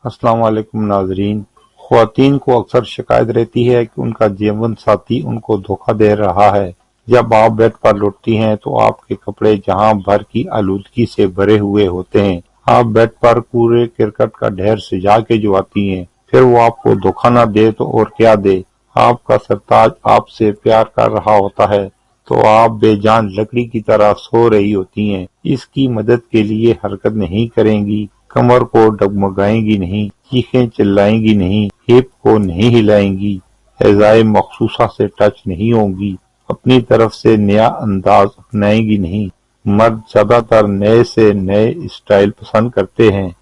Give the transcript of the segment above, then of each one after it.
अस्सलाम वालेकुम नाजरीन। ख्वातीन को अक्सर शिकायत रहती है कि उनका जीवन साथी उनको धोखा दे रहा है। जब आप बेड पर लौटती हैं तो आपके कपड़े जहां भर की आलूदगी से भरे हुए होते हैं। आप बेड पर पूरे क्रिकेट का ढेर सजा के जो आती हैं, फिर वो आपको धोखा न दे तो और क्या दे। आपका सरताज आपसे प्यार कर रहा होता है तो आप बेजान लकड़ी की तरह सो रही होती हैं। इसकी मदद के लिए हरकत नहीं करेंगी, कमर को डगमगाएंगी नहीं, चीखें चिल्लाएंगी नहीं, हिप को नहीं हिलाएंगी, एज़ाए मखसूसा से टच नहीं होंगी, अपनी तरफ से नया अंदाज अपनाएंगी नहीं। मर्द ज्यादातर नए से नए स्टाइल पसंद करते हैं।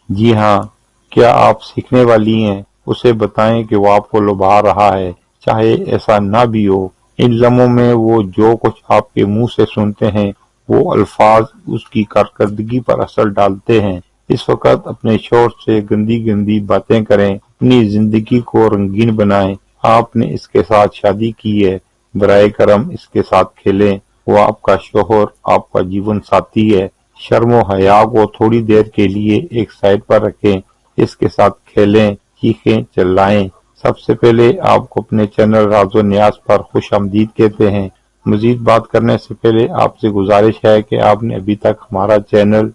जी हाँ, क्या आप सीखने वाली हैं? उसे बताएं कि वो आपको लुभा रहा है, चाहे ऐसा ना भी हो। इन लम्हों में वो जो कुछ आपके मुंह से सुनते हैं, वो अल्फाज उसकी कारकर्दगी पर असर डालते हैं। इस वक्त अपने शौहर से गंदी गंदी बातें करें, अपनी जिंदगी को रंगीन बनाएं। आपने इसके साथ शादी की है, बराए करम इसके साथ खेलें। वो आपका शौहर, आपका जीवन साथी है। शर्म व हया को थोड़ी देर के लिए एक साइड पर रखें, इसके साथ खेलें, चीखें, चिल्लाएं। सबसे पहले आपको अपने चैनल राज़ो न्याज़ पर खुश आमदीद कहते हैं। मजीद बात करने से पहले आपसे गुजारिश है कि आपने अभी तक हमारा चैनल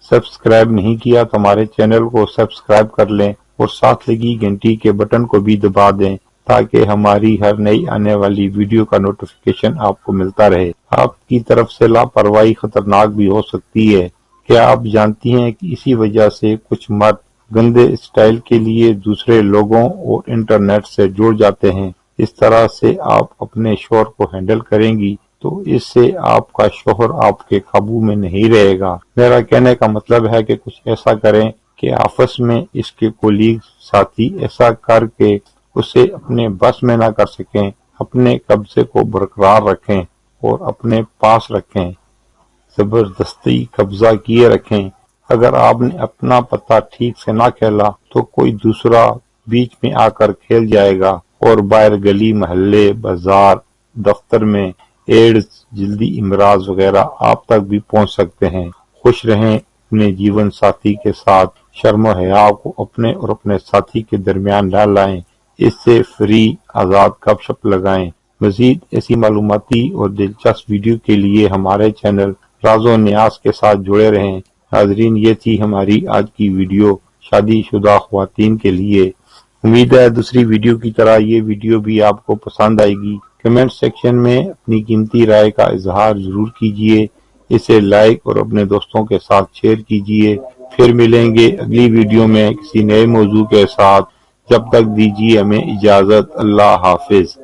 सब्सक्राइब नहीं किया तो हमारे चैनल को सब्सक्राइब कर लें और साथ लगी घंटी के बटन को भी दबा दें ताकि हमारी हर नई आने वाली वीडियो का नोटिफिकेशन आपको मिलता रहे। आपकी तरफ से लापरवाही खतरनाक भी हो सकती है। क्या आप जानती हैं कि इसी वजह से कुछ मर्द गंदे स्टाइल के लिए दूसरे लोगों और इंटरनेट से जुड़ जाते हैं। इस तरह से आप अपने शौहर को हैंडल करेंगी तो इससे आपका शौहर आपके काबू में नहीं रहेगा। मेरा कहने का मतलब है कि कुछ ऐसा करें कि आपस में इसके कोलीग साथी ऐसा करके उसे अपने बस में न कर सकें। अपने कब्जे को बरकरार रखें और अपने पास रखें, जबरदस्ती कब्जा किए रखें। अगर आपने अपना पता ठीक से ना खेला तो कोई दूसरा बीच में आकर खेल जाएगा और बाहर गली, मोहल्ले, बाजार, दफ्तर में एड्स, जल्दी इमराज वगैरह आप तक भी पहुंच सकते हैं। खुश रहें अपने जीवन साथी के साथ। शर्म हया को अपने और अपने साथी के दरमियान न लाएं। इससे फ्री आजाद गपशप लगाएं। मजीद ऐसी मालूमाती और दिलचस्प वीडियो के लिए हमारे चैनल राज़ो न्याज़ के साथ जुड़े रहें। नाजरीन, ये थी हमारी आज की वीडियो शादीशुदा ख्वातीन के लिए। उम्मीद है दूसरी वीडियो की तरह ये वीडियो भी आपको पसंद आएगी। कमेंट सेक्शन में अपनी कीमती राय का इजहार जरूर कीजिए। इसे लाइक और अपने दोस्तों के साथ शेयर कीजिए। फिर मिलेंगे अगली वीडियो में किसी नए मौजू के साथ। जब तक दीजिए हमें इजाजत। अल्लाह हाफिज।